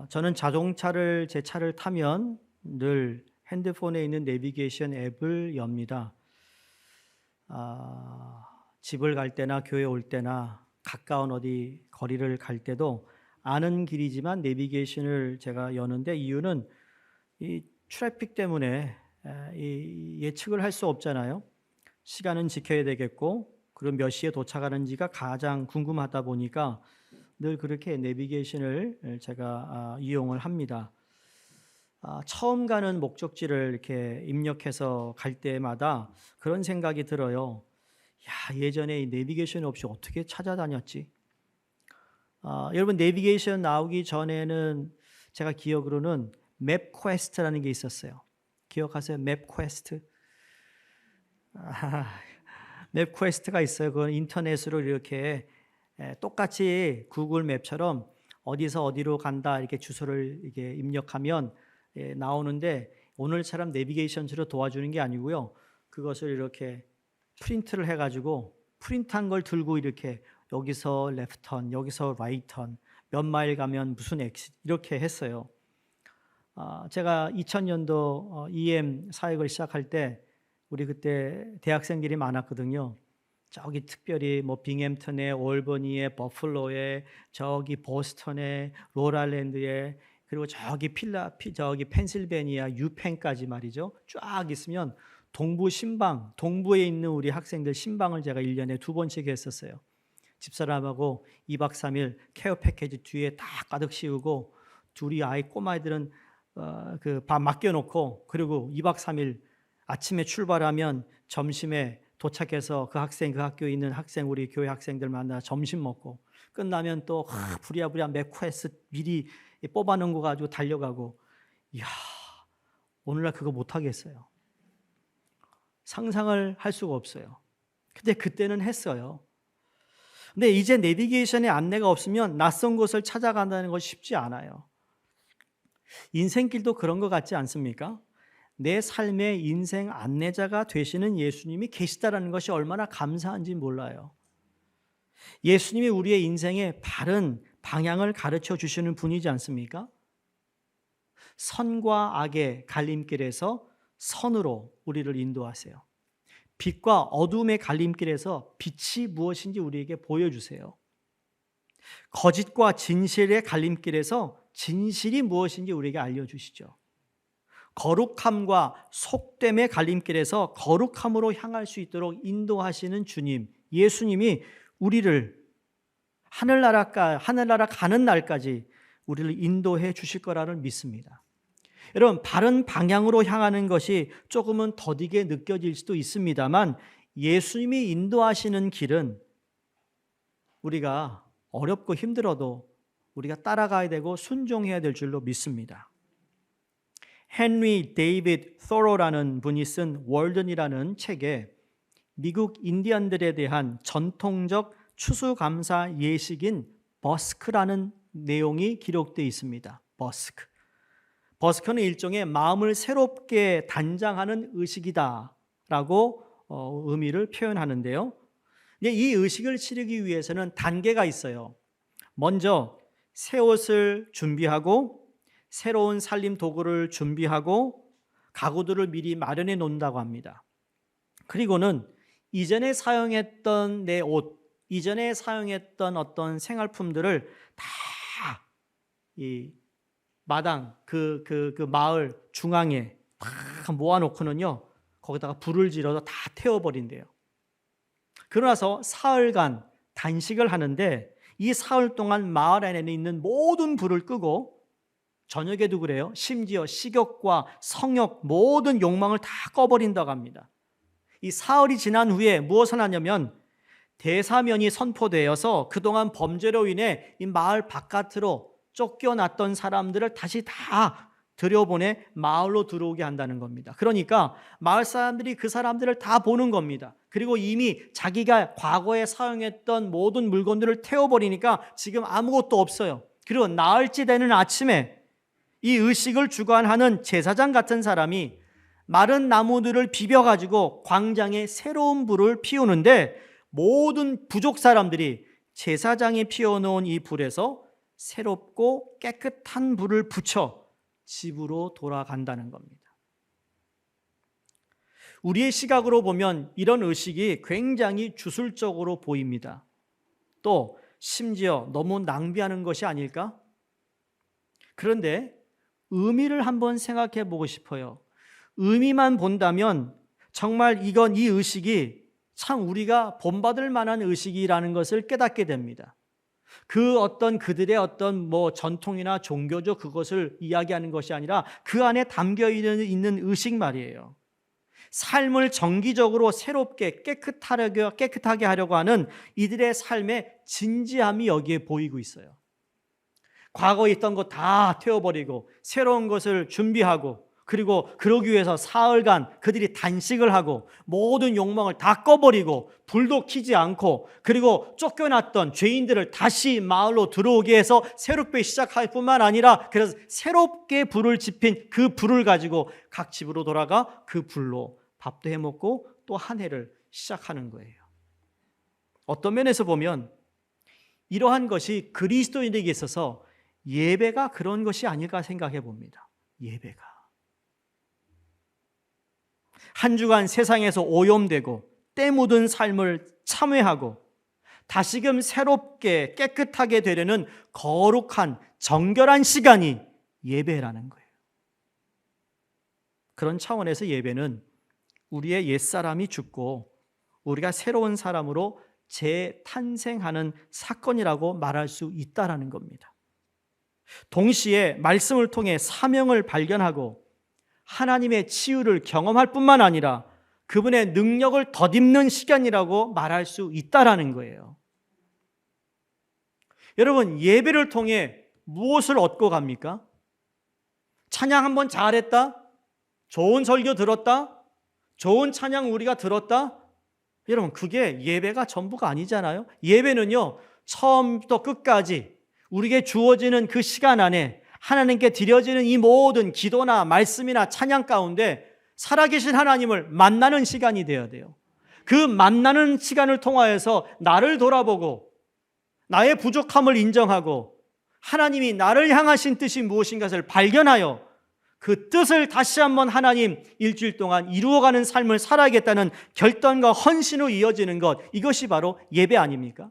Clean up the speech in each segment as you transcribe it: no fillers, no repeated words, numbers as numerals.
저는 제 차를 타면 늘 핸드폰에 있는 내비게이션 앱을 엽니다. 집을 갈 때나 교회 올 때나 가까운 어디 거리를 갈 때도 아는 길이지만 내비게이션을 제가 여는데, 이유는 이 트래픽 때문에 이 예측을 할 수 없잖아요. 시간은 지켜야 되겠고, 그리고 몇 시에 도착하는지가 가장 궁금하다 보니까 늘 그렇게 내비게이션을 제가 이용을 합니다. 처음 가는 목적지를 이렇게 입력해서 갈 때마다 그런 생각이 들어요. 야, 예전에 이 내비게이션 없이 어떻게 찾아다녔지? 여러분, 내비게이션 나오기 전에는 제가 기억으로는 맵 퀘스트라는 게 있었어요. 기억하세요? 맵 퀘스트? 맵 퀘스트가 있어요. 그건 인터넷으로 이렇게 똑같이 구글 맵처럼 어디서 어디로 간다 이렇게 주소를 이렇게 입력하면 나오는데, 오늘처럼 내비게이션으로 도와주는 게 아니고요. 그것을 이렇게 프린트를 해가지고 프린트한 걸 들고 이렇게 여기서 레프트 턴, 여기서 라이트 턴, 몇 마일 가면 무슨 엑시 이렇게 했어요. 제가 2000년도 EM 사역을 시작할 때 우리 그때 대학생들이 많았거든요. 저기 특별히 뭐 빙햄턴에, 올버니에, 버플로에, 저기 보스턴에, 롤아일랜드에, 그리고 저기 펜실베니아 유펜까지 말이죠. 쫙 있으면 동부 신방, 동부에 있는 우리 학생들 신방을 제가 1년에 2번씩 했었어요. 집사람하고 2박 3일 케어 패키지 뒤에 다 가득 씌우고, 둘이 꼬마애들은 그 밥 맡겨놓고, 그리고 2박 3일 아침에 출발하면 점심에 도착해서 그 학교에 있는 우리 교회 학생들 만나 점심 먹고, 끝나면 또 부랴부랴 맥퀘스트 미리 뽑아놓은 거 가지고 달려가고. 이야, 오늘날 그거 못 하겠어요. 상상을 할 수가 없어요. 근데 그때는 했어요. 근데 이제 내비게이션의 안내가 없으면 낯선 곳을 찾아간다는 것이 쉽지 않아요. 인생길도 그런 것 같지 않습니까? 내 삶의 인생 안내자가 되시는 예수님이 계시다라는 것이 얼마나 감사한지 몰라요. 예수님이 우리의 인생의 바른 방향을 가르쳐 주시는 분이지 않습니까? 선과 악의 갈림길에서 선으로 우리를 인도하세요. 빛과 어둠의 갈림길에서 빛이 무엇인지 우리에게 보여주세요. 거짓과 진실의 갈림길에서 진실이 무엇인지 우리에게 알려주시죠. 거룩함과 속됨의 갈림길에서 거룩함으로 향할 수 있도록 인도하시는 주님, 예수님이 우리를 하늘나라 가는 날까지 우리를 인도해 주실 거라는 믿습니다. 여러분, 바른 방향으로 향하는 것이 조금은 더디게 느껴질 수도 있습니다만, 예수님이 인도하시는 길은 우리가 어렵고 힘들어도 우리가 따라가야 되고 순종해야 될 줄로 믿습니다. 헨리 데이비드 thoreau라는 분이 쓴 월든이라는 책에 미국 인디언들에 대한 전통적 추수감사 예식인 버스크라는 내용이 기록되어 있습니다. 버스크는 일종의 마음을 새롭게 단장하는 의식이다라고 의미를 표현하는데요. 이 의식을 치르기 위해서는 단계가 있어요. 먼저 새 옷을 준비하고, 새로운 살림 도구를 준비하고, 가구들을 미리 마련해 놓는다고 합니다. 그리고는 이전에 사용했던 내 옷, 이전에 사용했던 어떤 생활품들을 다 이 마당, 그 마을 중앙에 다 모아놓고는요, 거기다가 불을 질러서 다 태워버린대요. 그러나서 사흘간 단식을 하는데, 이 사흘 동안 마을 안에 있는 모든 불을 끄고, 저녁에도 그래요. 심지어 식욕과 성욕 모든 욕망을 다 꺼버린다고 합니다. 이 사흘이 지난 후에 무엇을 하냐면, 대사면이 선포되어서 그동안 범죄로 인해 이 마을 바깥으로 쫓겨났던 사람들을 다시 다 들여보내 마을로 들어오게 한다는 겁니다. 그러니까 마을 사람들이 그 사람들을 다 보는 겁니다. 그리고 이미 자기가 과거에 사용했던 모든 물건들을 태워버리니까 지금 아무것도 없어요. 그리고 나흘째 되는 아침에 이 의식을 주관하는 제사장 같은 사람이 마른 나무들을 비벼가지고 광장에 새로운 불을 피우는데, 모든 부족 사람들이 제사장이 피워놓은 이 불에서 새롭고 깨끗한 불을 붙여 집으로 돌아간다는 겁니다. 우리의 시각으로 보면 이런 의식이 굉장히 주술적으로 보입니다. 또 심지어 너무 낭비하는 것이 아닐까? 그런데 의미를 한번 생각해 보고 싶어요. 의미만 본다면 정말 이 의식이 참 우리가 본받을 만한 의식이라는 것을 깨닫게 됩니다. 그들의 어떤 전통이나 종교적 그것을 이야기하는 것이 아니라 그 안에 담겨 있는 의식 말이에요. 삶을 정기적으로 새롭게 깨끗하게 하려고 하는 이들의 삶의 진지함이 여기에 보이고 있어요. 과거에 있던 것 다 태워버리고 새로운 것을 준비하고, 그리고 그러기 위해서 사흘간 그들이 단식을 하고 모든 욕망을 다 꺼버리고 불도 켜지 않고, 그리고 쫓겨났던 죄인들을 다시 마을로 들어오게 해서 새롭게 시작할 뿐만 아니라, 그래서 새롭게 불을 지핀 그 불을 가지고 각 집으로 돌아가 그 불로 밥도 해먹고 또 한 해를 시작하는 거예요. 어떤 면에서 보면 이러한 것이 그리스도인에게 있어서 예배가 그런 것이 아닐까 생각해 봅니다. 예배가 한 주간 세상에서 오염되고 때 묻은 삶을 참회하고 다시금 새롭게 깨끗하게 되려는 거룩한 정결한 시간이 예배라는 거예요. 그런 차원에서 예배는 우리의 옛사람이 죽고 우리가 새로운 사람으로 재탄생하는 사건이라고 말할 수 있다라는 겁니다. 동시에 말씀을 통해 사명을 발견하고 하나님의 치유를 경험할 뿐만 아니라 그분의 능력을 덧입는 시간이라고 말할 수 있다라는 거예요. 여러분, 예배를 통해 무엇을 얻고 갑니까? 찬양 한번 잘했다? 좋은 설교 들었다? 좋은 찬양 우리가 들었다? 여러분, 그게 예배가 전부가 아니잖아요. 예배는요, 처음부터 끝까지 우리에게 주어지는 그 시간 안에 하나님께 드려지는 이 모든 기도나 말씀이나 찬양 가운데 살아계신 하나님을 만나는 시간이 되어야 돼요. 그 만나는 시간을 통하여서 나를 돌아보고 나의 부족함을 인정하고 하나님이 나를 향하신 뜻이 무엇인가를 발견하여 그 뜻을 다시 한번 하나님 일주일 동안 이루어가는 삶을 살아야겠다는 결단과 헌신으로 이어지는 것, 이것이 바로 예배 아닙니까?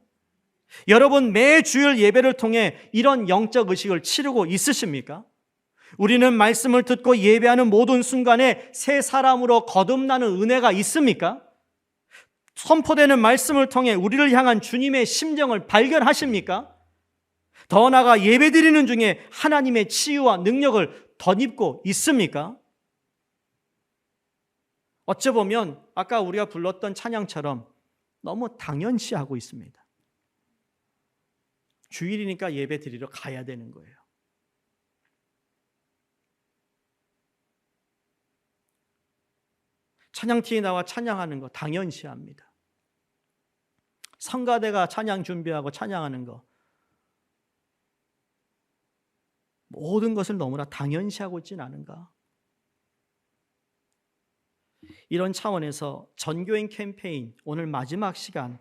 여러분, 매 주일 예배를 통해 이런 영적 의식을 치르고 있으십니까? 우리는 말씀을 듣고 예배하는 모든 순간에 새 사람으로 거듭나는 은혜가 있습니까? 선포되는 말씀을 통해 우리를 향한 주님의 심정을 발견하십니까? 더 나아가 예배드리는 중에 하나님의 치유와 능력을 덧입고 있습니까? 어찌 보면 아까 우리가 불렀던 찬양처럼 너무 당연시하고 있습니다. 주일이니까 예배 드리러 가야 되는 거예요. 찬양팀이 나와 찬양하는 거 당연시합니다. 성가대가 찬양 준비하고 찬양하는 거, 모든 것을 너무나 당연시하고 있지는 않은가? 이런 차원에서 전교인 캠페인 오늘 마지막 시간,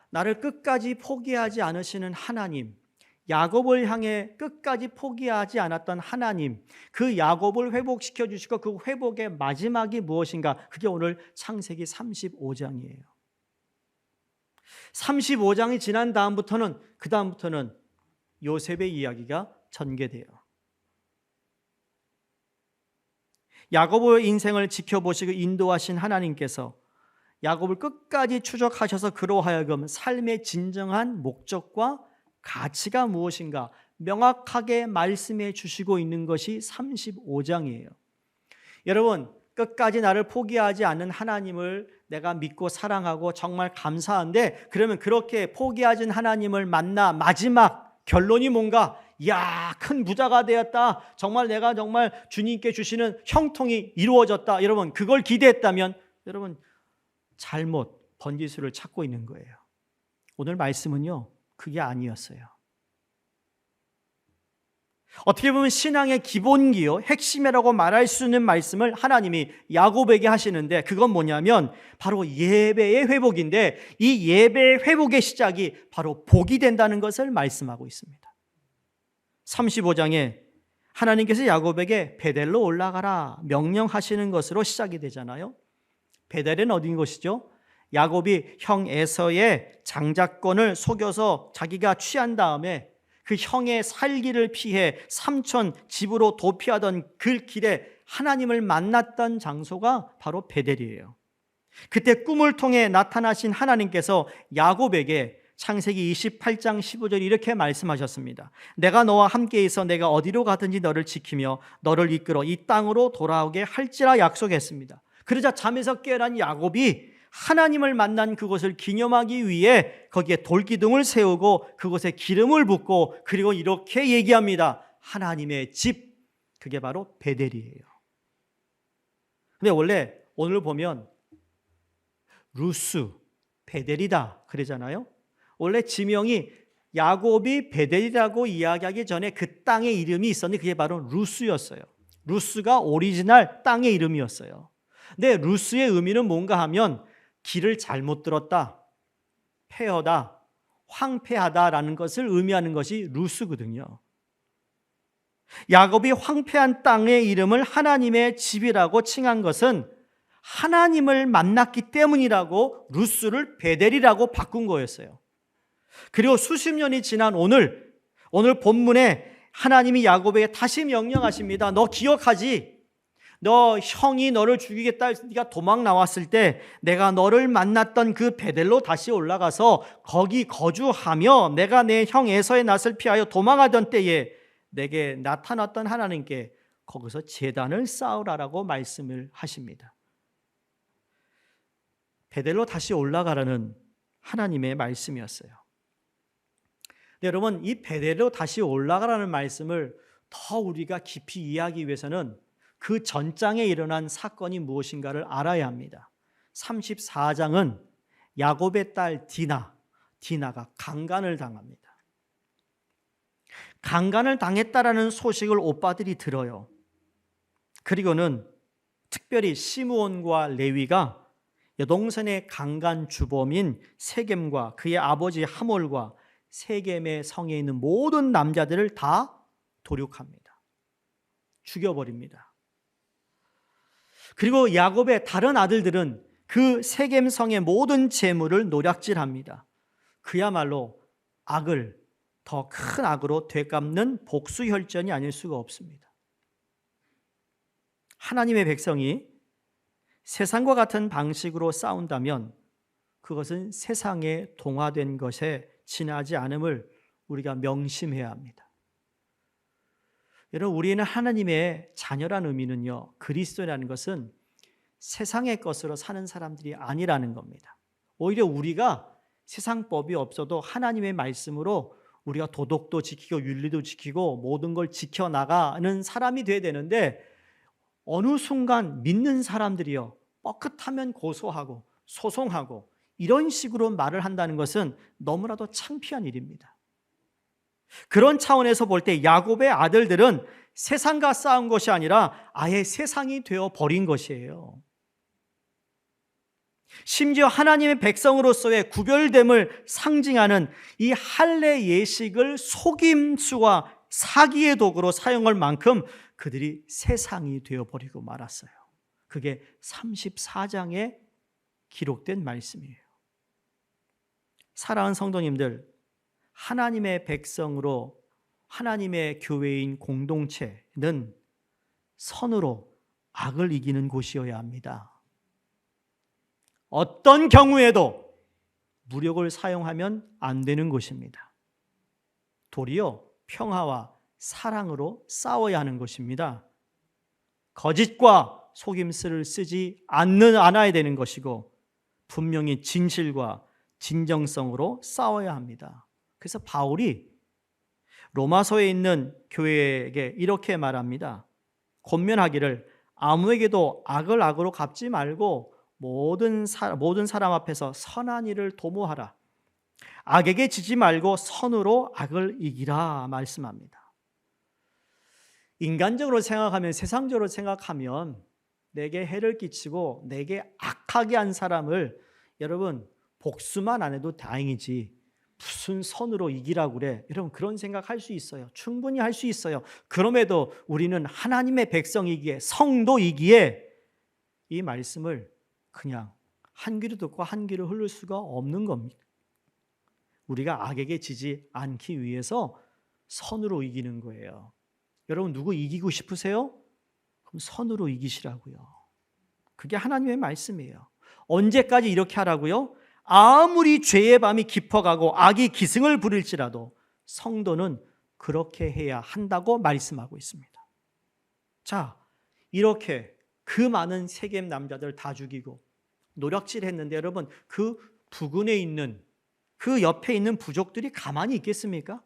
나를 끝까지 포기하지 않으시는 하나님, 야곱을 향해 끝까지 포기하지 않았던 하나님, 그 야곱을 회복시켜 주시고 그 회복의 마지막이 무엇인가? 그게 오늘 창세기 35장이에요. 35장이 지난 다음부터는 요셉의 이야기가 전개돼요. 야곱의 인생을 지켜보시고 인도하신 하나님께서 야곱을 끝까지 추적하셔서 그로 하여금 삶의 진정한 목적과 가치가 무엇인가 명확하게 말씀해 주시고 있는 것이 35장이에요. 여러분, 끝까지 나를 포기하지 않는 하나님을 내가 믿고 사랑하고 정말 감사한데, 그러면 그렇게 포기하진 하나님을 만나 마지막 결론이 뭔가? 이야, 큰 부자가 되었다. 정말 내가 정말 주님께 주시는 형통이 이루어졌다. 여러분, 그걸 기대했다면 여러분 잘못 번지수를 찾고 있는 거예요. 오늘 말씀은요, 그게 아니었어요. 어떻게 보면 신앙의 기본기요, 핵심이라고 말할 수 있는 말씀을 하나님이 야곱에게 하시는데, 그건 뭐냐면 바로 예배의 회복인데, 이 예배의 회복의 시작이 바로 복이 된다는 것을 말씀하고 있습니다. 35장에 하나님께서 야곱에게 베델로 올라가라 명령하시는 것으로 시작이 되잖아요. 베델은 어딘 곳이죠? 야곱이 형 에서의 장자권을 속여서 자기가 취한 다음에 그 형의 살기를 피해 삼촌 집으로 도피하던 그 길에 하나님을 만났던 장소가 바로 베델이에요. 그때 꿈을 통해 나타나신 하나님께서 야곱에게 창세기 28장 15절 이렇게 말씀하셨습니다. 내가 너와 함께 있어 내가 어디로 가든지 너를 지키며 너를 이끌어 이 땅으로 돌아오게 할지라 약속했습니다. 그러자 잠에서 깨어난 야곱이 하나님을 만난 그곳을 기념하기 위해 거기에 돌기둥을 세우고 그곳에 기름을 붓고, 그리고 이렇게 얘기합니다. 하나님의 집, 그게 바로 베델이에요. 근데 원래 오늘 보면 루스, 베델이다 그러잖아요. 원래 지명이 야곱이 베델이라고 이야기하기 전에 그 땅의 이름이 있었는데 그게 바로 루스였어요. 루스가 오리지널 땅의 이름이었어요. 근데 루스의 의미는 뭔가 하면 길을 잘못 들었다, 폐허다, 황폐하다라는 것을 의미하는 것이 루스거든요. 야곱이 황폐한 땅의 이름을 하나님의 집이라고 칭한 것은 하나님을 만났기 때문이라고 루스를 베델이라고 바꾼 거였어요. 그리고 수십 년이 지난 오늘 본문에 하나님이 야곱에게 다시 명령하십니다. 너 기억하지? 너 형이 너를 죽이겠다, 네가 도망 나왔을 때 내가 너를 만났던 그 베델로 다시 올라가서 거기 거주하며 내가 내 형 에서의 낯을 피하여 도망하던 때에 내게 나타났던 하나님께 거기서 제단을 쌓으라라고 말씀을 하십니다. 베델로 다시 올라가라는 하나님의 말씀이었어요. 네, 여러분, 이 베델로 다시 올라가라는 말씀을 더 우리가 깊이 이해하기 위해서는 그 전장에 일어난 사건이 무엇인가를 알아야 합니다. 34장은 야곱의 딸 디나가 강간을 당합니다. 강간을 당했다라는 소식을 오빠들이 들어요. 그리고는 특별히 시므온과 레위가 여동생의 강간 주범인 세겜과 그의 아버지 하몰과 세겜의 성에 있는 모든 남자들을 다 도륙합니다. 죽여버립니다. 그리고 야곱의 다른 아들들은 그 세겜 성의 모든 재물을 노략질합니다. 그야말로 악을 더 큰 악으로 되갚는 복수혈전이 아닐 수가 없습니다. 하나님의 백성이 세상과 같은 방식으로 싸운다면 그것은 세상에 동화된 것에 지나지 않음을 우리가 명심해야 합니다. 여러분, 우리는 하나님의 자녀라는 의미는요, 그리스도라는 것은 세상의 것으로 사는 사람들이 아니라는 겁니다. 오히려 우리가 세상법이 없어도 하나님의 말씀으로 우리가 도덕도 지키고 윤리도 지키고 모든 걸 지켜나가는 사람이 돼야 되는데, 어느 순간 믿는 사람들이요, 뻐끗하면 고소하고 소송하고 이런 식으로 말을 한다는 것은 너무나도 창피한 일입니다. 그런 차원에서 볼 때 야곱의 아들들은 세상과 싸운 것이 아니라 아예 세상이 되어 버린 것이에요. 심지어 하나님의 백성으로서의 구별됨을 상징하는 이 할례 예식을 속임수와 사기의 도구로 사용할 만큼 그들이 세상이 되어버리고 말았어요. 그게 34장에 기록된 말씀이에요. 사랑하는 성도님들, 하나님의 백성으로 하나님의 교회인 공동체는 선으로 악을 이기는 곳이어야 합니다. 어떤 경우에도 무력을 사용하면 안 되는 곳입니다. 도리어 평화와 사랑으로 싸워야 하는 것입니다. 거짓과 속임수를 쓰지 않아야 되는 것이고 분명히 진실과 진정성으로 싸워야 합니다. 그래서 바울이 로마서에 있는 교회에게 이렇게 말합니다. 권면하기를 아무에게도 악을 악으로 갚지 말고 모든 사람 앞에서 선한 일을 도모하라. 악에게 지지 말고 선으로 악을 이기라 말씀합니다. 인간적으로 생각하면, 세상적으로 생각하면 내게 해를 끼치고 내게 악하게 한 사람을 여러분 복수만 안 해도 다행이지 무슨 선으로 이기라고 그래. 여러분 그런 생각할 수 있어요. 충분히 할 수 있어요. 그럼에도 우리는 하나님의 백성이기에, 성도이기에 이 말씀을 그냥 한 귀로 듣고 한 귀로 흘릴 수가 없는 겁니다. 우리가 악에게 지지 않기 위해서 선으로 이기는 거예요. 여러분 누구 이기고 싶으세요? 그럼 선으로 이기시라고요. 그게 하나님의 말씀이에요. 언제까지 이렇게 하라고요? 아무리 죄의 밤이 깊어가고 악이 기승을 부릴지라도 성도는 그렇게 해야 한다고 말씀하고 있습니다. 자, 이렇게 그 많은 세겜 남자들 다 죽이고 노략질했는데 여러분 그 부근에 있는 그 옆에 있는 부족들이 가만히 있겠습니까?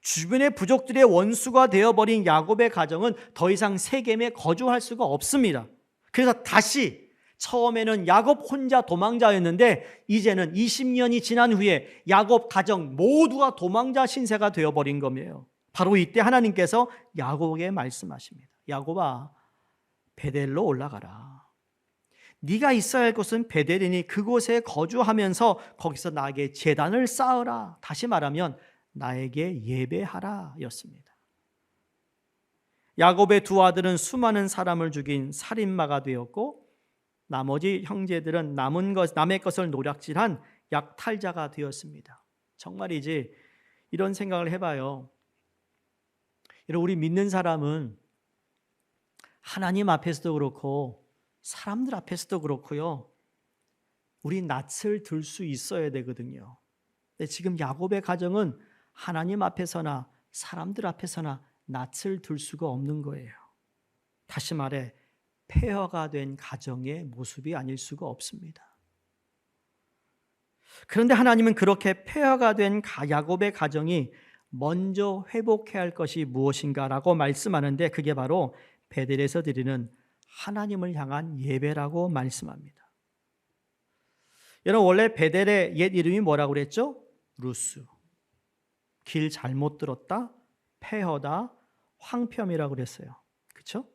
주변의 부족들의 원수가 되어버린 야곱의 가정은 더 이상 세겜에 거주할 수가 없습니다. 그래서 다시 처음에는 야곱 혼자 도망자였는데 이제는 20년이 지난 후에 야곱 가정 모두가 도망자 신세가 되어버린 겁니다. 바로 이때 하나님께서 야곱에게 말씀하십니다. 야곱아, 베델로 올라가라. 네가 있어야 할 곳은 베델이니 그곳에 거주하면서 거기서 나에게 제단을 쌓으라. 다시 말하면 나에게 예배하라 였습니다. 야곱의 두 아들은 수많은 사람을 죽인 살인마가 되었고 나머지 형제들은 남의 것을 노략질한 약탈자가 되었습니다. 정말이지 이런 생각을 해봐요. 우리 믿는 사람은 하나님 앞에서도 그렇고 사람들 앞에서도 그렇고요. 우리 낯을 들 수 있어야 되거든요. 근데 지금 야곱의 가정은 하나님 앞에서나 사람들 앞에서나 낯을 들 수가 없는 거예요. 다시 말해 폐허가 된 가정의 모습이 아닐 수가 없습니다. 그런데 하나님은 그렇게 폐허가 된 야곱의 가정이 먼저 회복해야 할 것이 무엇인가라고 말씀하는데 그게 바로 베델에서 드리는 하나님을 향한 예배라고 말씀합니다. 여러분 원래 베델의 옛 이름이 뭐라고 그랬죠? 루스. 길 잘못 들었다, 폐허다, 황폐함이라고 그랬어요. 그렇죠?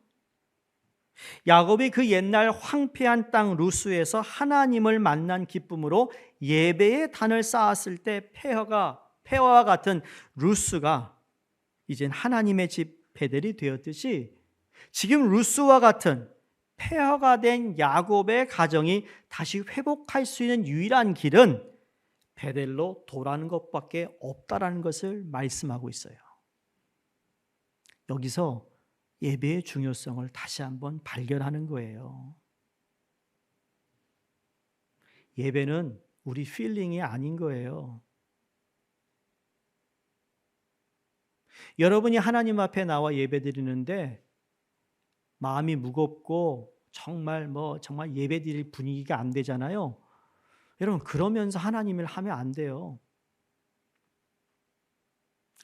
야곱이 그 옛날 황폐한 땅 루스에서 하나님을 만난 기쁨으로 예배의 단을 쌓았을 때 폐허와 같은 루스가 이젠 하나님의 집 베델이 되었듯이 지금 루스와 같은 폐허가 된 야곱의 가정이 다시 회복할 수 있는 유일한 길은 베델로 돌아가는 것밖에 없다라는 것을 말씀하고 있어요. 여기서 예배의 중요성을 다시 한번 발견하는 거예요. 예배는 우리 필링이 아닌 거예요. 여러분이 하나님 앞에 나와 예배드리는데 마음이 무겁고 정말 예배드릴 분위기가 안 되잖아요. 여러분 그러면서 하나님을 하면 안 돼요.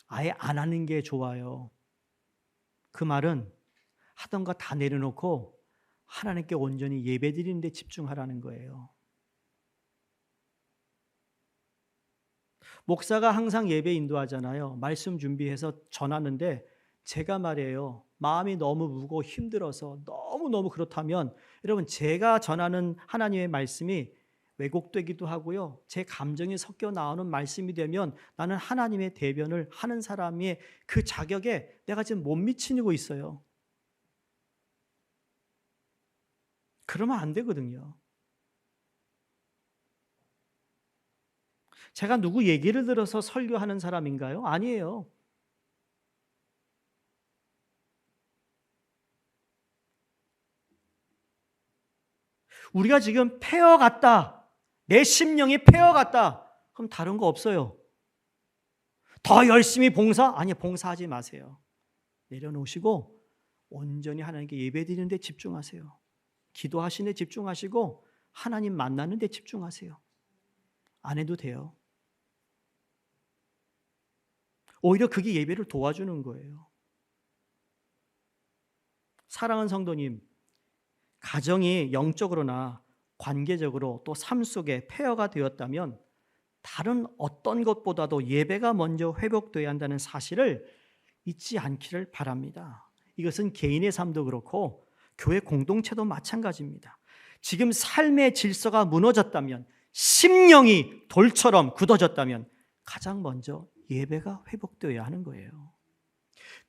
아예 안 하는 게 좋아요. 그 말은 하던 거 다 내려놓고 하나님께 온전히 예배드리는 데 집중하라는 거예요. 목사가 항상 예배 인도하잖아요. 말씀 준비해서 전하는데 제가 말이에요. 마음이 너무 무겁고 힘들어서 너무 그렇다면 여러분 제가 전하는 하나님의 말씀이 왜곡되기도 하고요. 제 감정이 섞여 나오는 말씀이 되면 나는 하나님의 대변을 하는 사람의 그 자격에 내가 지금 못 미치고 있어요. 그러면 안 되거든요. 제가 누구 얘기를 들어서 설교하는 사람인가요? 아니에요. 우리가 지금 폐허같다. 내 심령이 폐허같다. 그럼 다른 거 없어요. 더 열심히 아니 봉사하지 마세요. 내려놓으시고 온전히 하나님께 예배드리는 데 집중하세요. 기도하시는 데 집중하시고 하나님 만나는 데 집중하세요. 안 해도 돼요. 오히려 그게 예배를 도와주는 거예요. 사랑하는 성도님, 가정이 영적으로나 관계적으로 또 삶 속에 폐허가 되었다면 다른 어떤 것보다도 예배가 먼저 회복되어야 한다는 사실을 잊지 않기를 바랍니다. 이것은 개인의 삶도 그렇고 교회 공동체도 마찬가지입니다. 지금 삶의 질서가 무너졌다면, 심령이 돌처럼 굳어졌다면 가장 먼저 예배가 회복되어야 하는 거예요.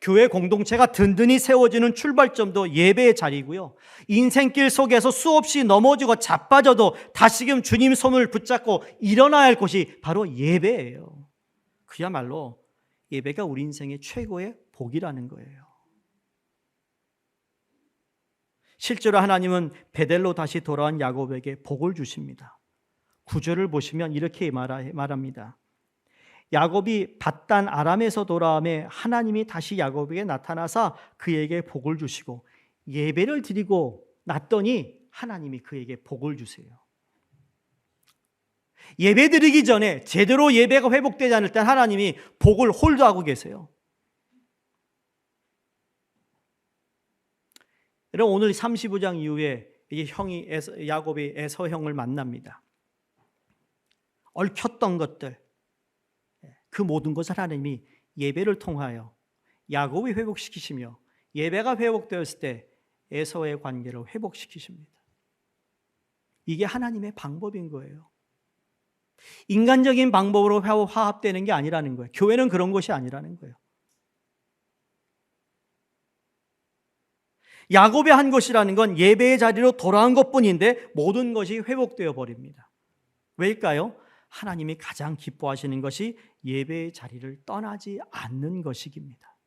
교회 공동체가 든든히 세워지는 출발점도 예배의 자리고요. 인생길 속에서 수없이 넘어지고 자빠져도 다시금 주님 손을 붙잡고 일어나야 할 곳이 바로 예배예요. 그야말로 예배가 우리 인생의 최고의 복이라는 거예요. 실제로 하나님은 베델로 다시 돌아온 야곱에게 복을 주십니다. 9절을 보시면 이렇게 말합니다. 야곱이 밧단 아람에서 돌아오매 하나님이 다시 야곱에게 나타나사 그에게 복을 주시고 예배를 드리고 났더니 하나님이 그에게 복을 주세요. 예배 드리기 전에 제대로 예배가 회복되지 않을 때 하나님이 복을 홀드하고 계세요. 여러분, 오늘 35장 이후에 야곱이 에서 형을 만납니다. 얽혔던 것들, 그 모든 것을 하나님이 예배를 통하여 야곱이 회복시키시며 예배가 회복되었을 때 에서의 관계를 회복시키십니다. 이게 하나님의 방법인 거예요. 인간적인 방법으로 화합되는 게 아니라는 거예요. 교회는 그런 것이 아니라는 거예요. 야곱이 한 것이라는 건 예배의 자리로 돌아온 것뿐인데 모든 것이 회복되어 버립니다. 왜일까요? 하나님이 가장 기뻐하시는 것이 예배의 자리를 떠나지 않는 것이기입니다.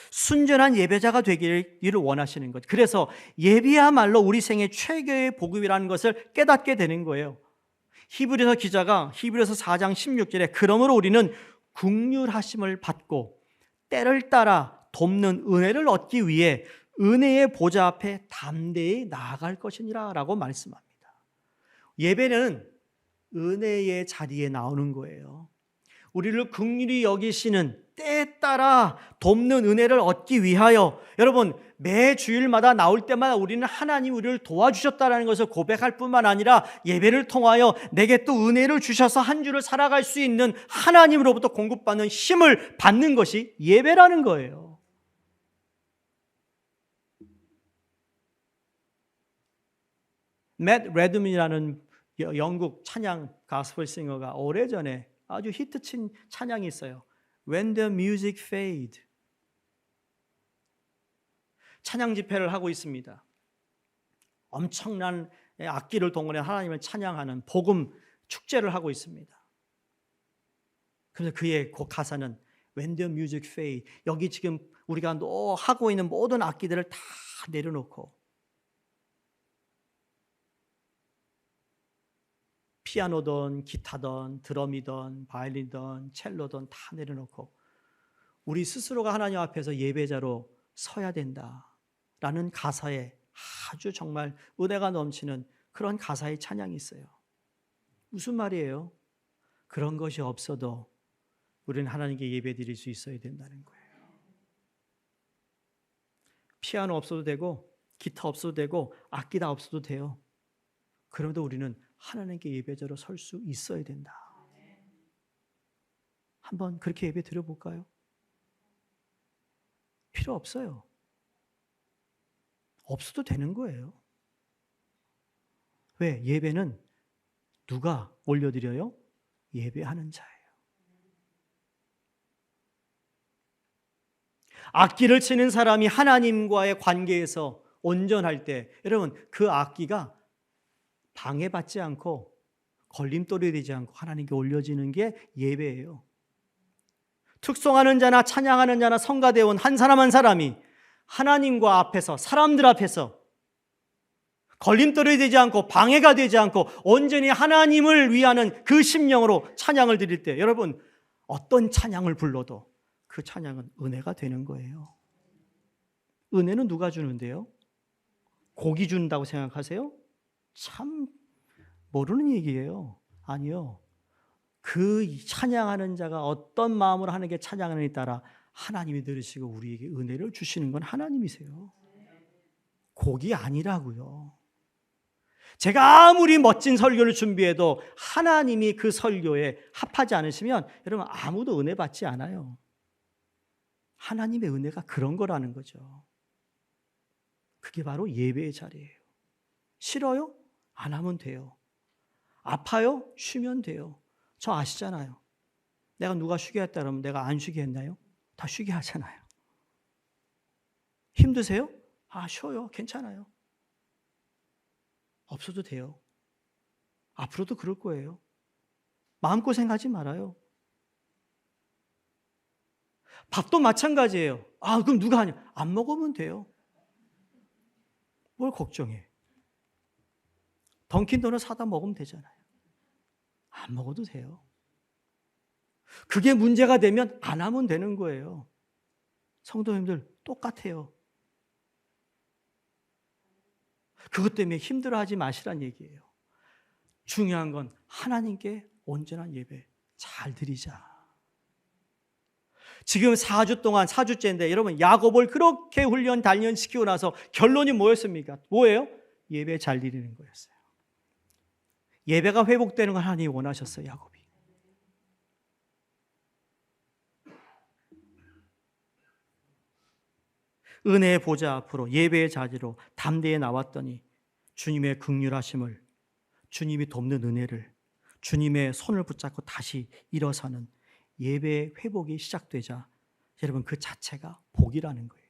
순전한 예배자가 되기를 원하시는 것. 그래서 예배야말로 우리 생의 최고의 복음이라는 것을 깨닫게 되는 거예요. 히브리서 기자가 히브리서 4장 16절에 그러므로 우리는 긍휼하심을 받고 때를 따라 돕는 은혜를 얻기 위해 은혜의 보좌 앞에 담대히 나아갈 것이니라 라고 말씀합니다. 예배는 은혜의 자리에 나오는 거예요. 우리를 긍휼히 여기시는 때에 따라 돕는 은혜를 얻기 위하여, 여러분, 매 주일마다 나올 때마다 우리는 하나님 우리를 도와주셨다는 것을 고백할 뿐만 아니라 예배를 통하여 내게 또 은혜를 주셔서 한 주를 살아갈 수 있는 하나님으로부터 공급받는 힘을 받는 것이 예배라는 거예요. 맷 레드민이라는 영국 찬양 가스펠 싱어가 오래전에 아주 히트친 찬양이 있어요. When the music fade. 찬양 집회를 하고 있습니다. 엄청난 악기를 동원해 하나님을 찬양하는 복음 축제를 하고 있습니다. 그래서 그의 그 가사는 When the music fade. 여기 지금 우리가 하고 있는 모든 악기들을 다 내려놓고 피아노든 기타든 드럼이든 바이올린이든 첼로든 다 내려놓고 우리 스스로가 하나님 앞에서 예배자로 서야 된다라는 가사에 아주 정말 은혜가 넘치는 그런 가사의 찬양이 있어요. 무슨 말이에요? 그런 것이 없어도 우리는 하나님께 예배 드릴 수 있어야 된다는 거예요. 피아노 없어도 되고 기타 없어도 되고 악기 다 없어도 돼요. 그래도 우리는 하나님께 예배자로 설 수 있어야 된다. 한번 그렇게 예배 드려볼까요? 필요 없어요. 없어도 되는 거예요. 왜? 예배는 누가 올려드려요? 예배하는 자예요. 악기를 치는 사람이 하나님과의 관계에서 온전할 때, 여러분, 그 악기가 방해받지 않고 걸림돌이 되지 않고 하나님께 올려지는 게 예배예요. 특송하는 자나 찬양하는 자나 성가대원 한 사람 한 사람이 하나님과 앞에서, 사람들 앞에서 걸림돌이 되지 않고 방해가 되지 않고 온전히 하나님을 위하는 그 심령으로 찬양을 드릴 때, 여러분, 어떤 찬양을 불러도 그 찬양은 은혜가 되는 거예요. 은혜는 누가 주는데요? 곡이 준다고 생각하세요? 참 모르는 얘기예요. 아니요. 그 찬양하는 자가 어떤 마음으로 하나님께 찬양하느냐에 따라 하나님이 들으시고 우리에게 은혜를 주시는 건 하나님이세요. 곡이 아니라고요. 제가 아무리 멋진 설교를 준비해도 하나님이 그 설교에 합하지 않으시면 여러분 아무도 은혜 받지 않아요. 하나님의 은혜가 그런 거라는 거죠. 그게 바로 예배의 자리예요. 싫어요? 안 하면 돼요. 아파요? 쉬면 돼요. 저 아시잖아요. 내가 누가 쉬게 했다 그러면 내가 안 쉬게 했나요? 다 쉬게 하잖아요. 힘드세요? 쉬어요. 괜찮아요. 없어도 돼요. 앞으로도 그럴 거예요. 마음고생하지 말아요. 밥도 마찬가지예요. 그럼 누가 하냐? 안 먹으면 돼요. 뭘 걱정해? 던킨도넛 사다 먹으면 되잖아요. 안 먹어도 돼요. 그게 문제가 되면 안 하면 되는 거예요. 성도님들 똑같아요. 그것 때문에 힘들어하지 마시란 얘기예요. 중요한 건 하나님께 온전한 예배 잘 드리자. 지금 4주 동안 4주째인데 여러분 야곱을 그렇게 단련시키고 나서 결론이 뭐였습니까? 뭐예요? 예배 잘 드리는 거였어요. 예배가 회복되는 걸 하나님이 원하셨어요. 야곱이. 은혜의 보좌 앞으로 예배의 자리로 담대히 나왔더니 주님의 긍휼하심을, 주님이 돕는 은혜를, 주님의 손을 붙잡고 다시 일어서는 예배의 회복이 시작되자 여러분 그 자체가 복이라는 거예요.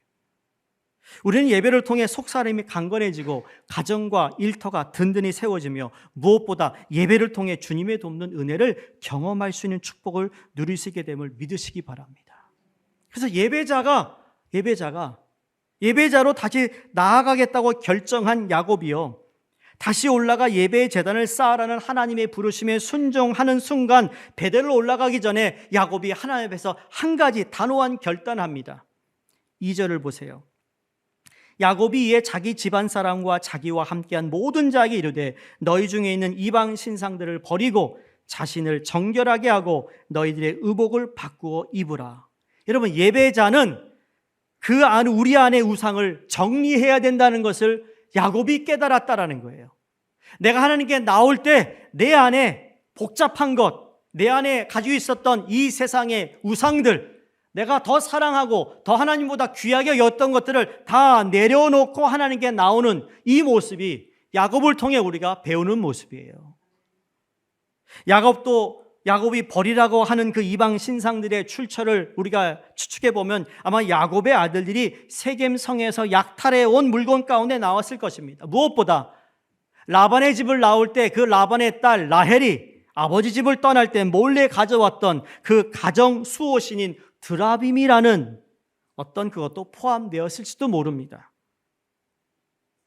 우리는 예배를 통해 속사람이 강건해지고 가정과 일터가 든든히 세워지며 무엇보다 예배를 통해 주님의 돕는 은혜를 경험할 수 있는 축복을 누릴 수 있게 됨을 믿으시기 바랍니다. 그래서 예배자로 다시 나아가겠다고 결정한 야곱이요, 다시 올라가 예배의 제단을 쌓으라는 하나님의 부르심에 순종하는 순간 베델로 올라가기 전에 야곱이 하나님 앞에서 한 가지 단호한 결단합니다. 2절을 보세요. 야곱이 이에 자기 집안 사람과 자기와 함께한 모든 자에게 이르되 너희 중에 있는 이방 신상들을 버리고 자신을 정결하게 하고 너희들의 의복을 바꾸어 입으라. 여러분, 예배자는 우리 안의 우상을 정리해야 된다는 것을 야곱이 깨달았다라는 거예요. 내가 하나님께 나올 때 내 안에 복잡한 것, 내 안에 가지고 있었던 이 세상의 우상들, 내가 더 사랑하고 더 하나님보다 귀하게 여겼던 것들을 다 내려놓고 하나님께 나오는 이 모습이 야곱을 통해 우리가 배우는 모습이에요. 야곱이 버리라고 하는 그 이방 신상들의 출처를 우리가 추측해 보면 아마 야곱의 아들들이 세겜 성에서 약탈해 온 물건 가운데 나왔을 것입니다. 무엇보다 라반의 집을 나올 때 그 라반의 딸 라헬이 아버지 집을 떠날 때 몰래 가져왔던 그 가정 수호신인 드라빔이라는 어떤 그것도 포함되었을지도 모릅니다.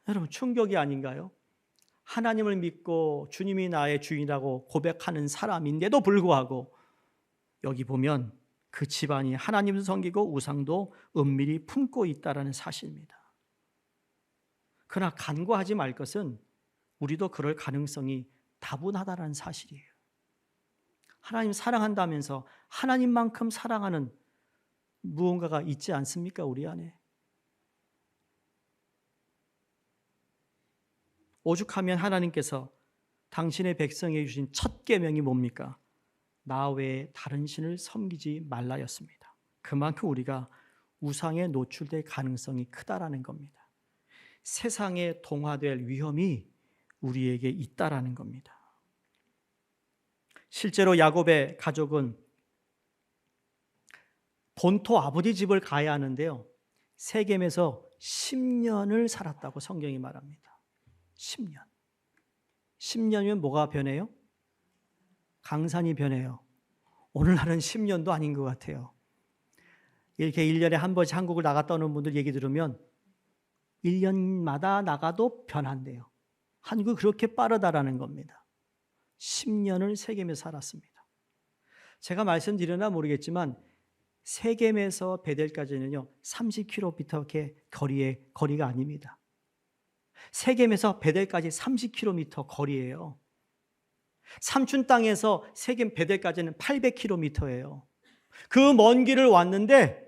여러분, 충격이 아닌가요? 하나님을 믿고 주님이 나의 주인이라고 고백하는 사람인데도 불구하고 여기 보면 그 집안이 하나님도 섬기고 우상도 은밀히 품고 있다는 사실입니다. 그러나 간과하지 말 것은 우리도 그럴 가능성이 다분하다는 사실이에요. 하나님 사랑한다면서 하나님만큼 사랑하는 무언가가 있지 않습니까? 우리 안에. 오죽하면 하나님께서 당신의 백성에게 주신 첫 계명이 뭡니까? 나 외에 다른 신을 섬기지 말라였습니다. 그만큼 우리가 우상에 노출될 가능성이 크다라는 겁니다. 세상에 동화될 위험이 우리에게 있다라는 겁니다. 실제로 야곱의 가족은 본토 아버지 집을 가야 하는데요, 세겜에서 10년을 살았다고 성경이 말합니다. 10년. 10년이면 뭐가 변해요? 강산이 변해요. 오늘날은 10년도 아닌 것 같아요. 이렇게 1년에 한 번씩 한국을 나갔다 오는 분들 얘기 들으면 1년마다 나가도 변한대요. 한국이 그렇게 빠르다라는 겁니다. 10년을 세겜에서 살았습니다. 제가 말씀드렸나 모르겠지만 세겜에서 베델까지는요 30km 거리가 아닙니다. 세겜에서 베델까지 30km 거리예요. 삼촌 땅에서 세겜 베델까지는 800km예요. 그 먼 길을 왔는데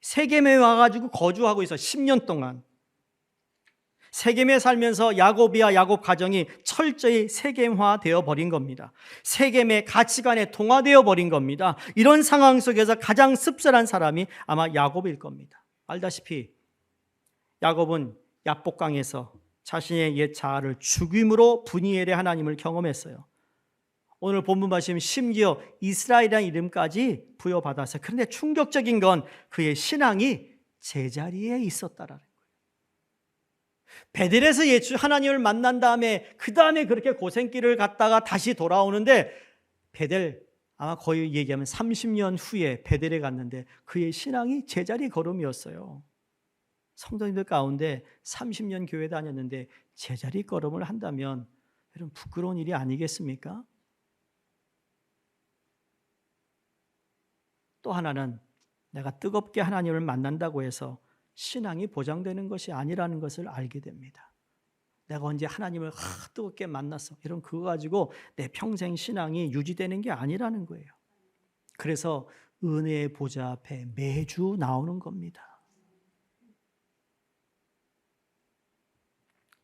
세겜에 와가지고 거주하고 있어 10년 동안. 세겜에 살면서 야곱이야 야곱 가정이 철저히 세겜화되어 버린 겁니다. 세겜의 가치관에 동화되어 버린 겁니다. 이런 상황 속에서 가장 씁쓸한 사람이 아마 야곱일 겁니다. 알다시피 야곱은 야복강에서 자신의 옛 자아를 죽임으로 분이엘의 하나님을 경험했어요. 오늘 본문 말씀 심지어 이스라엘이라는 이름까지 부여받았어요. 그런데 충격적인 건 그의 신앙이 제자리에 있었다라는 거예요. 베델에서 예수 하나님을 만난 다음에 그 다음에 그렇게 고생길을 갔다가 다시 돌아오는데 베델 아마 거의 얘기하면 30년 후에 베델에 갔는데 그의 신앙이 제자리 걸음이었어요. 성도님들 가운데 30년 교회 다녔는데 제자리 걸음을 한다면 여러분 부끄러운 일이 아니겠습니까? 또 하나는 내가 뜨겁게 하나님을 만난다고 해서 신앙이 보장되는 것이 아니라는 것을 알게 됩니다. 내가 언제 하나님을 뜨겁게 만났어. 이런 그거 가지고 내 평생 신앙이 유지되는 게 아니라는 거예요. 그래서 은혜의 보좌 앞에 매주 나오는 겁니다.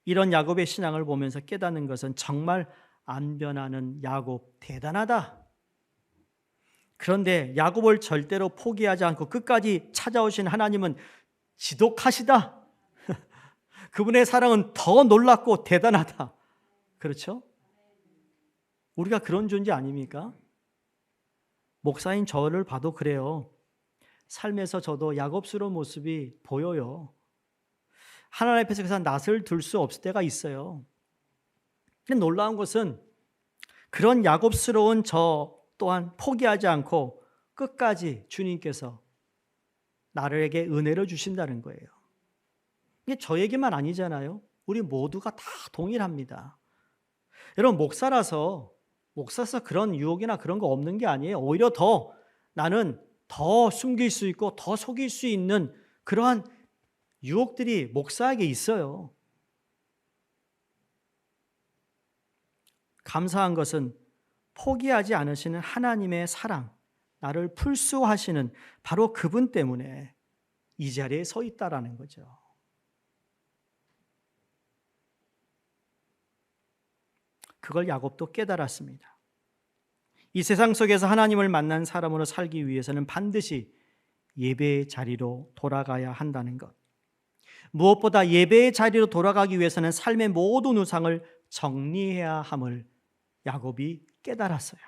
이런 야곱의 신앙을 보면서 깨닫는 것은 정말 안 변하는 야곱 대단하다. 그런데 야곱을 절대로 포기하지 않고 끝까지 찾아오신 하나님은 지독하시다. 그분의 사랑은 더 놀랍고 대단하다. 그렇죠? 우리가 그런 존재 아닙니까? 목사인 저를 봐도 그래요. 삶에서 저도 야곱스러운 모습이 보여요. 하나님 앞에서 그래서 낯을 들 수 없을 때가 있어요. 근데 놀라운 것은 그런 야곱스러운 저 또한 포기하지 않고 끝까지 주님께서 나에게 은혜를 주신다는 거예요. 이게 저에게만 아니잖아요. 우리 모두가 다 동일합니다. 여러분 목사라서 그런 유혹이나 그런 거 없는 게 아니에요. 오히려 더 나는 더 숨길 수 있고 더 속일 수 있는 그러한 유혹들이 목사에게 있어요. 감사한 것은 포기하지 않으시는 하나님의 사랑, 나를 풀수하시는 바로 그분 때문에 이 자리에 서 있다라는 거죠. 그걸 야곱도 깨달았습니다. 이 세상 속에서 하나님을 만난 사람으로 살기 위해서는 반드시 예배의 자리로 돌아가야 한다는 것. 무엇보다 예배의 자리로 돌아가기 위해서는 삶의 모든 우상을 정리해야 함을 야곱이 깨달았어요.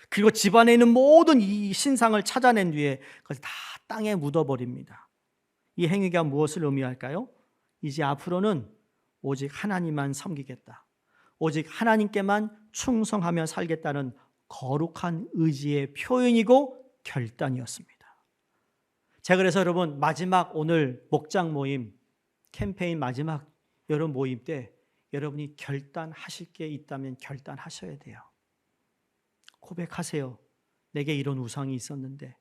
그리고 집안에 있는 모든 이 신상을 찾아낸 뒤에 그것을 다 땅에 묻어버립니다. 이 행위가 무엇을 의미할까요? 이제 앞으로는 오직 하나님만 섬기겠다. 오직 하나님께만 충성하며 살겠다는 거룩한 의지의 표현이고 결단이었습니다. 제가 그래서 여러분 마지막 오늘 목장 모임 캠페인 마지막 여러분 모임 때 여러분이 결단하실 게 있다면 결단하셔야 돼요. 고백하세요. 내게 이런 우상이 있었는데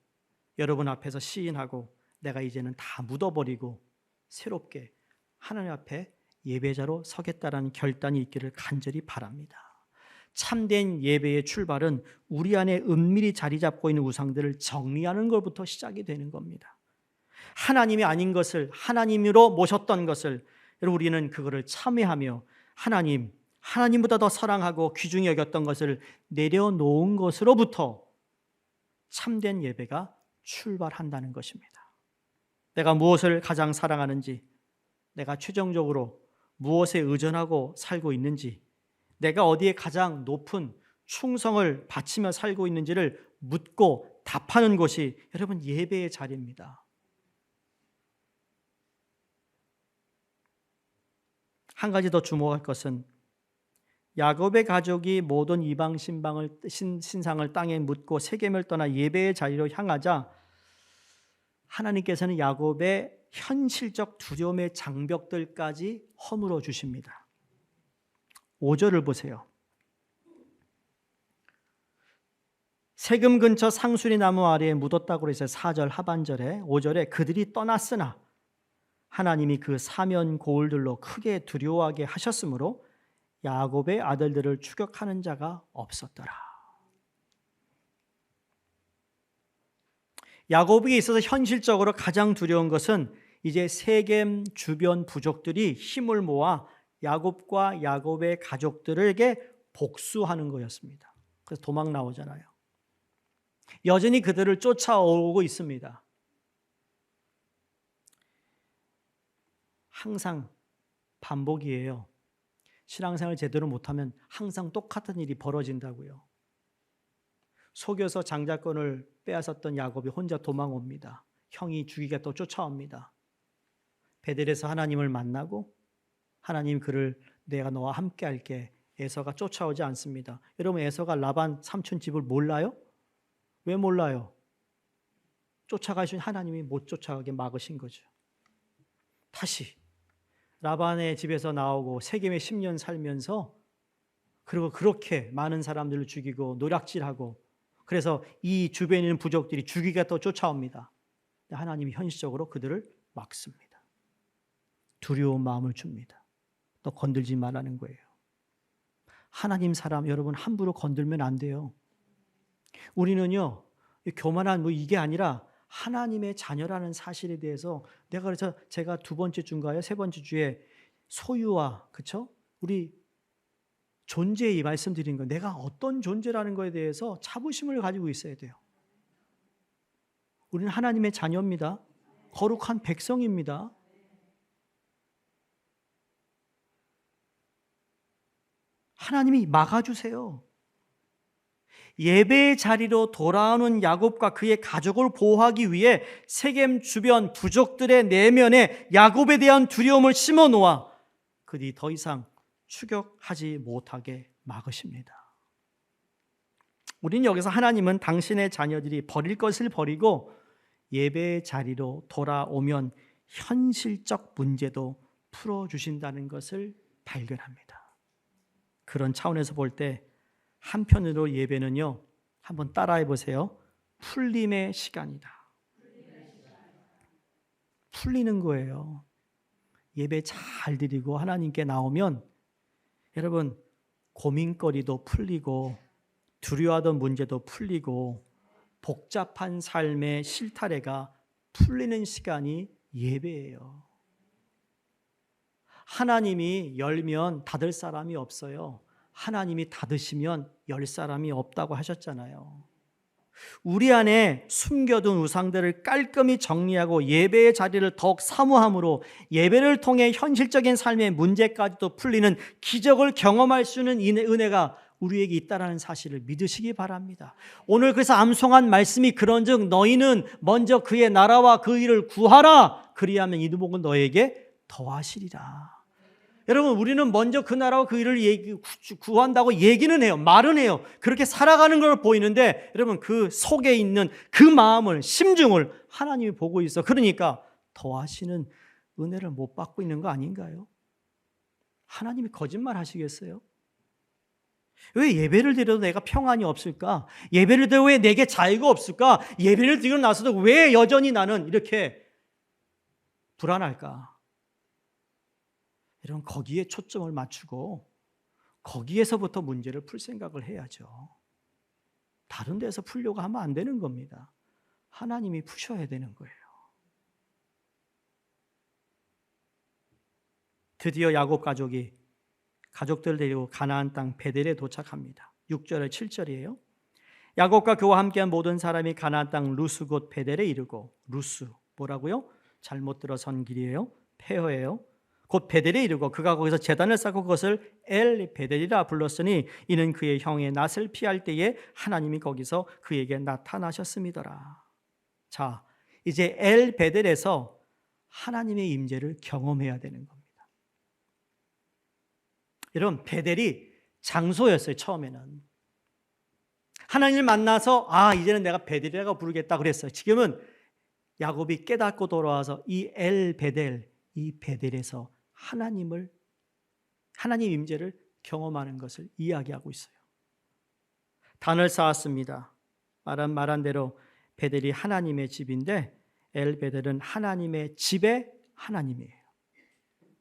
여러분 앞에서 시인하고 내가 이제는 다 묻어버리고 새롭게 하나님 앞에 예배자로 서겠다라는 결단이 있기를 간절히 바랍니다. 참된 예배의 출발은 우리 안에 은밀히 자리 잡고 있는 우상들을 정리하는 것부터 시작이 되는 겁니다. 하나님이 아닌 것을 하나님으로 모셨던 것을 우리는 그거를 참회하며 하나님보다 더 사랑하고 귀중히 여겼던 것을 내려놓은 것으로부터 참된 예배가 출발한다는 것입니다. 내가 무엇을 가장 사랑하는지, 내가 최종적으로 무엇에 의존하고 살고 있는지, 내가 어디에 가장 높은 충성을 바치며 살고 있는지를 묻고 답하는 것이 여러분 예배의 자리입니다. 한 가지 더 주목할 것은 야곱의 가족이 모든 이방 신상을 땅에 묻고 세겜을 떠나 예배의 자리로 향하자 하나님께서는 야곱의 현실적 두려움의 장벽들까지 허물어 주십니다. 5절을 보세요. 세금 근처 상수리 나무 아래에 묻었다고 그래서 4절 하반절에 5절에 그들이 떠났으나 하나님이 그 사면 고울들로 크게 두려워하게 하셨으므로 야곱의 아들들을 추격하는 자가 없었더라. 야곱에게 있어서 현실적으로 가장 두려운 것은 이제 세겜 주변 부족들이 힘을 모아 야곱과 야곱의 가족들에게 복수하는 거였습니다. 그래서 도망 나오잖아요. 여전히 그들을 쫓아오고 있습니다. 항상 반복이에요. 신앙생활 제대로 못하면 항상 똑같은 일이 벌어진다고요. 속여서 장자권을 빼앗았던 야곱이 혼자 도망옵니다. 형이 죽이게 또 쫓아옵니다. 베델에서 하나님을 만나고 하나님 그를 내가 너와 함께 할게. 에서가 쫓아오지 않습니다. 여러분 에서가 라반 삼촌 집을 몰라요? 왜 몰라요? 쫓아가신 하나님이 못 쫓아가게 막으신 거죠. 다시 라반의 집에서 나오고 세겜에 10년 살면서 그리고 그렇게 많은 사람들을 죽이고 노략질하고 그래서 이 주변에 있는 부족들이 죽이가 또 쫓아옵니다. 하나님이 현실적으로 그들을 막습니다. 두려운 마음을 줍니다. 또 건들지 말라는 거예요. 하나님 사람 여러분 함부로 건들면 안 돼요. 우리는요 교만한 이게 아니라 하나님의 자녀라는 사실에 대해서 내가 그래서 제가 두 번째 주인가요? 세 번째 주에 소유와 그렇죠? 우리 존재의 말씀드린 거 내가 어떤 존재라는 거에 대해서 자부심을 가지고 있어야 돼요. 우리는 하나님의 자녀입니다. 거룩한 백성입니다. 하나님이 막아주세요. 예배의 자리로 돌아오는 야곱과 그의 가족을 보호하기 위해 세겜 주변 부족들의 내면에 야곱에 대한 두려움을 심어 놓아 그들이 더 이상 추격하지 못하게 막으십니다. 우리는 여기서 하나님은 당신의 자녀들이 버릴 것을 버리고 예배의 자리로 돌아오면 현실적 문제도 풀어주신다는 것을 발견합니다. 그런 차원에서 볼 때 한편으로 예배는요, 한번 따라해 보세요. 풀림의 시간이다. 풀리는 거예요. 예배 잘 드리고 하나님께 나오면 여러분 고민거리도 풀리고 두려워하던 문제도 풀리고 복잡한 삶의 실타래가 풀리는 시간이 예배예요. 하나님이 열면 닫을 사람이 없어요. 하나님이 닫으시면 열 사람이 없다고 하셨잖아요. 우리 안에 숨겨둔 우상들을 깔끔히 정리하고 예배의 자리를 더욱 사모함으로 예배를 통해 현실적인 삶의 문제까지도 풀리는 기적을 경험할 수 있는 은혜가 우리에게 있다는 사실을 믿으시기 바랍니다. 오늘 그래서 암송한 말씀이 그런즉 너희는 먼저 그의 나라와 그 일을 구하라. 그리하면 이 복은 너에게 더하시리라. 여러분 우리는 먼저 그 나라와 그 일을 구한다고 얘기는 해요. 말은 해요. 그렇게 살아가는 걸 보이는데 여러분 그 속에 있는 그 마음을 심중을 하나님이 보고 있어. 그러니까 더하시는 은혜를 못 받고 있는 거 아닌가요? 하나님이 거짓말 하시겠어요? 왜 예배를 드려도 내가 평안이 없을까? 예배를 드려도 왜 내게 자유가 없을까? 예배를 드리고 나서도 왜 여전히 나는 이렇게 불안할까? 여러분 거기에 초점을 맞추고 거기에서부터 문제를 풀 생각을 해야죠. 다른 데서 풀려고 하면 안 되는 겁니다. 하나님이 푸셔야 되는 거예요. 드디어 야곱 가족이 가족들 데리고 가나안 땅 베델에 도착합니다. 6절에 7절이에요. 야곱과 그와 함께한 모든 사람이 가나안 땅 루스 곧 베델에 이르고 루스 뭐라고요? 잘못 들어선 길이에요. 폐허예요. 곧 베델에 이르고 그가 거기서 제단을 쌓고 그것을 엘 베델이라 불렀으니 이는 그의 형의 낫을 피할 때에 하나님이 거기서 그에게 나타나셨음이더라. 자, 이제 엘 베델에서 하나님의 임재를 경험해야 되는 겁니다. 여러분 베델이 장소였어요. 처음에는 하나님을 만나서 이제는 내가 베델이라고 부르겠다 그랬어요. 지금은 야곱이 깨닫고 돌아와서 이 엘 베델 이 베델에서 하나님 임재를 경험하는 것을 이야기하고 있어요. 단을 쌓았습니다. 말한 대로 베델이 하나님의 집인데 엘 베델은 하나님의 집의 하나님이에요.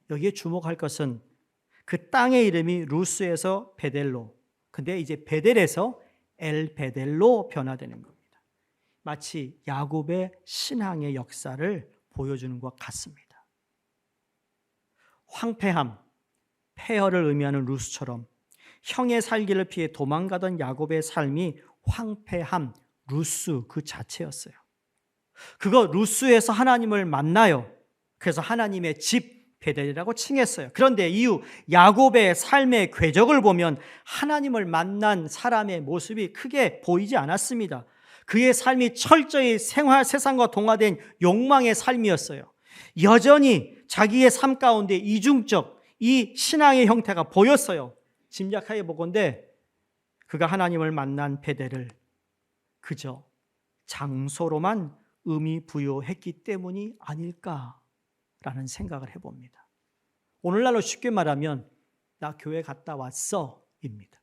여기에 주목할 것은 그 땅의 이름이 루스에서 베델로, 근데 이제 베델에서 엘 베델로 변화되는 겁니다. 마치 야곱의 신앙의 역사를 보여주는 것 같습니다. 황폐함, 폐허를 의미하는 루스처럼 형의 살기를 피해 도망가던 야곱의 삶이 황폐함, 루스 그 자체였어요. 그거 루스에서 하나님을 만나요. 그래서 하나님의 집 베델이라고 칭했어요. 그런데 이후 야곱의 삶의 궤적을 보면 하나님을 만난 사람의 모습이 크게 보이지 않았습니다. 그의 삶이 철저히 세상과 동화된 욕망의 삶이었어요. 여전히 자기의 삶 가운데 이중적 이 신앙의 형태가 보였어요. 짐작하게 보건대 그가 하나님을 만난 베델을 그저 장소로만 의미 부여했기 때문이 아닐까라는 생각을 해봅니다. 오늘날로 쉽게 말하면 나 교회 갔다 왔어 입니다.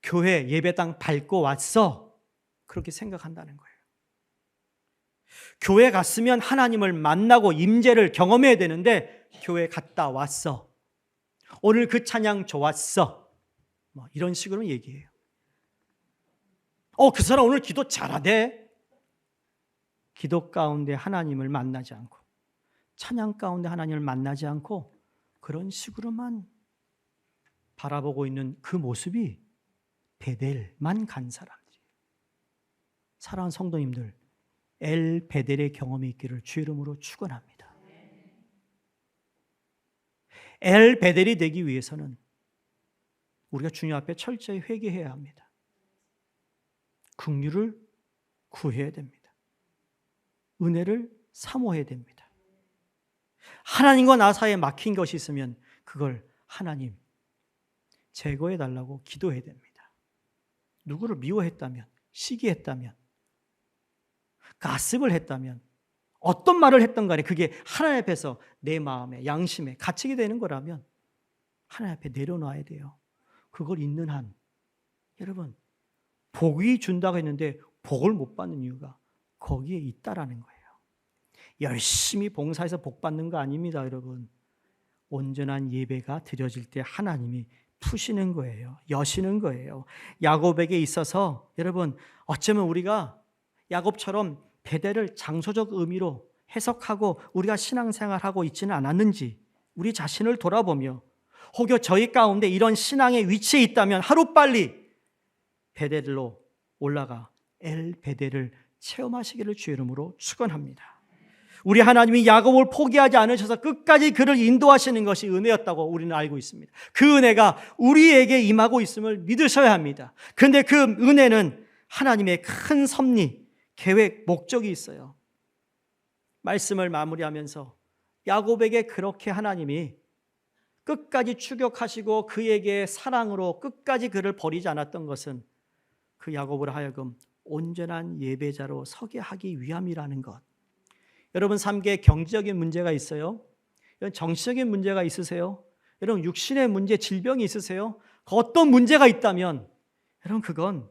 교회 예배당 밟고 왔어 그렇게 생각한다는 거예요. 교회 갔으면 하나님을 만나고 임재를 경험해야 되는데 교회 갔다 왔어. 오늘 그 찬양 좋았어. 뭐 이런 식으로 얘기해요. 그 사람 오늘 기도 잘하대. 기도 가운데 하나님을 만나지 않고 찬양 가운데 하나님을 만나지 않고 그런 식으로만 바라보고 있는 그 모습이 베델만 간 사람들이에요. 사랑하는 성도님들, 엘 베델의 경험이 있기를 주 이름으로 축원합니다. 엘 베델이 되기 위해서는 우리가 주님 앞에 철저히 회개해야 합니다. 긍휼을 구해야 됩니다. 은혜를 사모해야 됩니다. 하나님과 나 사이에 막힌 것이 있으면 그걸 하나님 제거해 달라고 기도해야 됩니다. 누구를 미워했다면, 시기했다면, 가습을 했다면, 어떤 말을 했던 간에 그게 하나님 앞에서 내 마음에, 양심에 갇히게 되는 거라면 하나님 앞에 내려놔야 돼요. 그걸 있는 한 여러분 복이 준다고 했는데 복을 못 받는 이유가 거기에 있다라는 거예요. 열심히 봉사해서 복 받는 거 아닙니다, 여러분. 온전한 예배가 드려질 때 하나님이 푸시는 거예요. 여시는 거예요. 야곱에게 있어서 여러분 어쩌면 우리가 야곱처럼 베델을 장소적 의미로 해석하고 우리가 신앙생활하고 있지는 않았는지 우리 자신을 돌아보며 혹여 저희 가운데 이런 신앙의 위치에 있다면 하루빨리 베델로 올라가 엘 베델을 체험하시기를 주 이름으로 축원합니다. 우리 하나님이 야곱을 포기하지 않으셔서 끝까지 그를 인도하시는 것이 은혜였다고 우리는 알고 있습니다. 그 은혜가 우리에게 임하고 있음을 믿으셔야 합니다. 그런데 그 은혜는 하나님의 큰 섭리, 계획, 목적이 있어요. 말씀을 마무리하면서 야곱에게 그렇게 하나님이 끝까지 추격하시고 그에게 사랑으로 끝까지 그를 버리지 않았던 것은 그 야곱으로 하여금 온전한 예배자로 서게 하기 위함이라는 것. 여러분 삶계에 경제적인 문제가 있어요? 정치적인 문제가 있으세요? 여러분 육신의 문제, 질병이 있으세요? 어떤 문제가 있다면 여러분 그건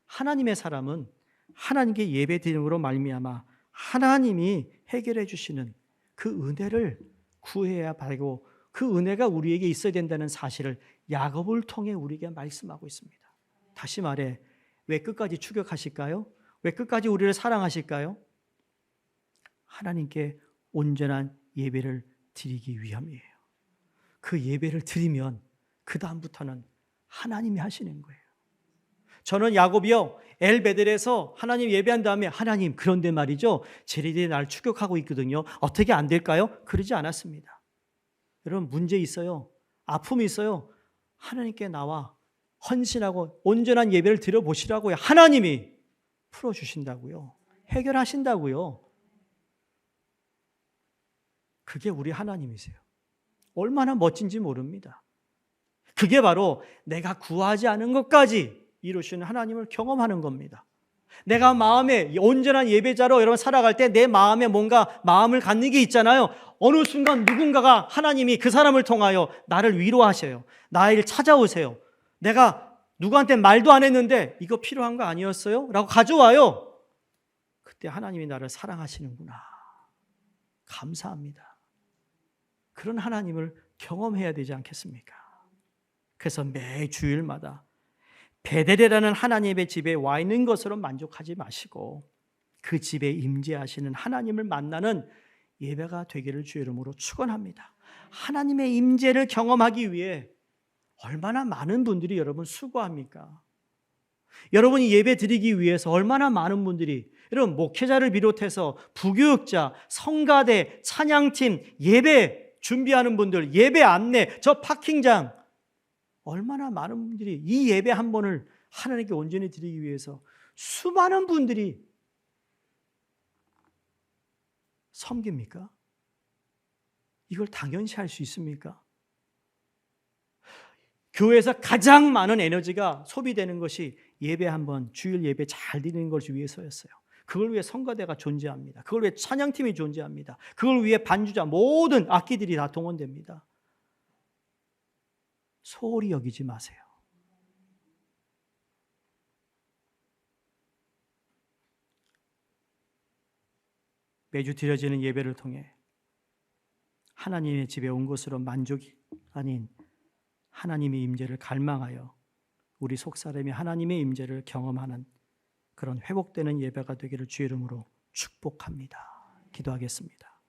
하나님의 사람은 하나님께 예배드림으로 말미암아 하나님이 해결해 주시는 그 은혜를 구해야 하고 그 은혜가 우리에게 있어야 된다는 사실을 야곱을 통해 우리에게 말씀하고 있습니다. 다시 말해 왜 끝까지 추격하실까요? 왜 끝까지 우리를 사랑하실까요? 하나님께 온전한 예배를 드리기 위함이에요. 그 예배를 드리면 그 다음부터는 하나님이 하시는 거예요. 저는 야곱이요 엘베델에서 하나님 예배한 다음에 하나님 그런데 말이죠 제리들이 날 추격하고 있거든요. 어떻게 안 될까요? 그러지 않았습니다. 여러분 문제 있어요. 아픔이 있어요. 하나님께 나와 헌신하고 온전한 예배를 드려보시라고요. 하나님이 풀어주신다고요. 해결하신다고요. 그게 우리 하나님이세요. 얼마나 멋진지 모릅니다. 그게 바로 내가 구하지 않은 것까지 이루시는 하나님을 경험하는 겁니다. 내가 마음에 온전한 예배자로 여러분 살아갈 때 내 마음에 뭔가 마음을 갖는 게 있잖아요. 어느 순간 누군가가 하나님이 그 사람을 통하여 나를 위로하셔요. 나를 찾아오세요. 내가 누구한테 말도 안 했는데 이거 필요한 거 아니었어요? 라고 가져와요. 그때 하나님이 나를 사랑하시는구나. 감사합니다. 그런 하나님을 경험해야 되지 않겠습니까? 그래서 매 주일마다 베델이라는 하나님의 집에 와 있는 것으로 만족하지 마시고 그 집에 임재하시는 하나님을 만나는 예배가 되기를 주의 이름으로 축원합니다. 하나님의 임재를 경험하기 위해 얼마나 많은 분들이 여러분 수고합니까? 여러분이 예배 드리기 위해서 얼마나 많은 분들이 여러분 목회자를 비롯해서 부교육자, 성가대, 찬양팀, 예배 준비하는 분들, 예배 안내, 저 파킹장, 얼마나 많은 분들이 이 예배 한 번을 하나님께 온전히 드리기 위해서 수많은 분들이 섬깁니까? 이걸 당연시 할 수 있습니까? 교회에서 가장 많은 에너지가 소비되는 것이 예배 한 번, 주일 예배 잘 드리는 것을 위해서였어요. 그걸 위해 성가대가 존재합니다. 그걸 위해 찬양팀이 존재합니다. 그걸 위해 반주자, 모든 악기들이 다 동원됩니다. 소홀히 여기지 마세요. 매주 드려지는 예배를 통해 하나님의 집에 온 것으로 만족이 아닌 하나님의 임재를 갈망하여 우리 속사람이 하나님의 임재를 경험하는 그런 회복되는 예배가 되기를 주의 이름으로 축복합니다. 기도하겠습니다.